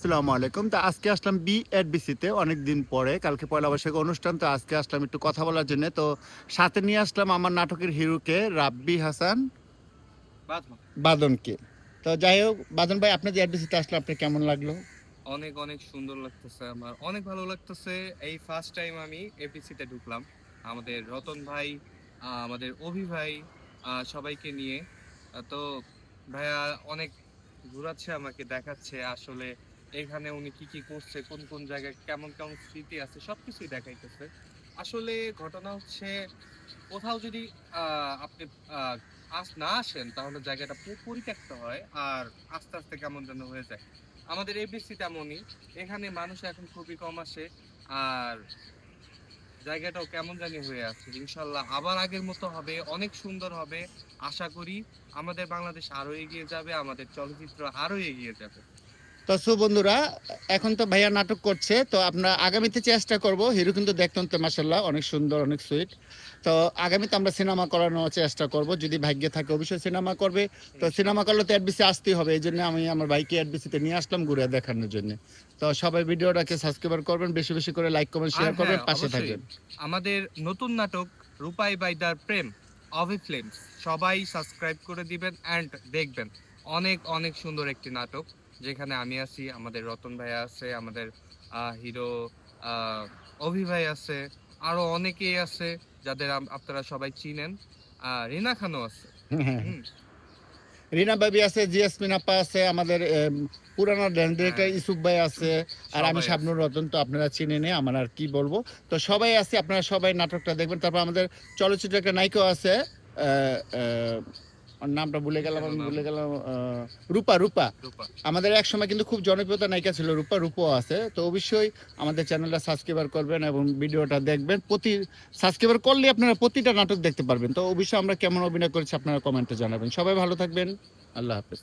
আসসালামু আলাইকুম। তো আজকে আসলাম বিএডবিসিতে অনেকদিন পরে। কালকে পয়লা বৈশাখ অনুষ্ঠান। তো আজকে আসলাম একটু কথা বলার জন্যে। তো সাথে নিয়ে আসলাম আমার নাটকের হিরোকে রাব্বি হাসান বাঁধন। বাদনকে। তো যাই হোক বাদন ভাই, আপনি যে এডবিসিতে আসলে আপনার কেমন লাগলো? অনেক অনেক সুন্দর লাগতেছে আমার। অনেক ভালো লাগতেছে। এই ফার্স্ট টাইম আমি এপিসিতে ঢুকলাম। আমাদের রতন ভাই, আমাদের অভি ভাই, সবাইকে নিয়ে। তো ভাইয়া অনেক ঘুরাচ্ছে আমাকে, দেখাচ্ছে আসলে এখানে উনি কি কি করছে, কোন কোন জায়গায় কেমন কেমন স্মৃতি আছে সবকিছুই দেখাইতেছে। আসলে ঘটনা হচ্ছে কোথাও যদি আপনি আহ না আসেন তাহলে জায়গাটা পরিত্যক্ত হয় আর আস্তে আস্তে কেমন যেন হয়ে যায়। আমাদের এবিসি তেমনই, এখানে মানুষ এখন খুবই কম আসে আর জায়গাটাও কেমন জানি হয়ে আছে। ইনশাল্লাহ আবার আগের মতো হবে, অনেক সুন্দর হবে। আশা করি আমাদের বাংলাদেশ আরো এগিয়ে যাবে, আমাদের চলচ্চিত্র আরো এগিয়ে যাবে। তো বন্ধুরা, এখন তো ভাইয়া নাটক করছে, তো আমরা আগামীতে চেষ্টা করব। হিরো কিন্তু দেখতেন তো মাসাল্লাহ অনেক সুন্দর, অনেক সুইট। তো আগামীতে আমরা সিনেমা করানোর চেষ্টা করব, যদি ভাগ্যে থাকে অবশ্যই সিনেমা করবে। তো সিনেমা ইনশাল্লাহ। করলে তো এডবিসি আসতেই হবে, এই জন্য আমি আমার ভাইকে এডবিসিতে নিয়ে আসলাম ঘুরে দেখানোর জন্য। তো সবাই ভিডিওটাকে সাবস্ক্রাইব করবেন, বেশি বেশি করে লাইক কমেন্ট আর শেয়ার করবেন, হ্যাঁ, পাশে অবশ্যই থাকবেন। আমাদের নতুন নাটক রূপাই বাইদার প্রেম, অভি ফ্লেমস, সবাই সাবস্ক্রাইব করে দিবেন অ্যান্ড দেখবেন। অনেক অনেক সুন্দর একটি নাটক, যেখানে আমি আছি, আমাদের রতন ভাই আছে, আমাদের হিরো অভি ভাই আছে, আরো অনেকেই আছে যাদের আপনারা সবাই চিনেন। রিনা খানও আছে। হুম। রিনা ভাবি আছে, জিয়াসমিন আপা আছে, আমাদের পুরানো ড্যান্স ডিরেক্টর হ্যাঁ, ইসুফ ভাই আছে, আর আমি সবাই আছে। শাবনুর রতন, তো আপনারা চিনে নে, আমার আর কি বলবো। তো সবাই আছে, আপনারা সবাই নাটকটা দেখবেন। তারপর আমাদের চলচ্চিত্র একটা নায়িকাও আছে, আহ, আহ, ওর নামটা ভুলে কি গেলাম, যেন আমি নাম? ভুলে গেলাম। রূপা, রূপা। রূপা। আমাদের এক সময় কিন্তু খুব জনপ্রিয়তা নায়িকা ছিল রূপা, রূপও আছে। তো অবশ্যই আমাদের চ্যানেলটা সাবস্ক্রাইবার করবেন এবং ভিডিওটা দেখবেন। সাবস্ক্রাইবার করলে আপনারা প্রতিটা নাটক দেখতে পারবেন। তো অবশ্যই আমরা কেমন অভিনয় করেছি আপনারা কমেন্টে জানাবেন। সবাই ভালো থাকবেন। আল্লাহ হাফেজ।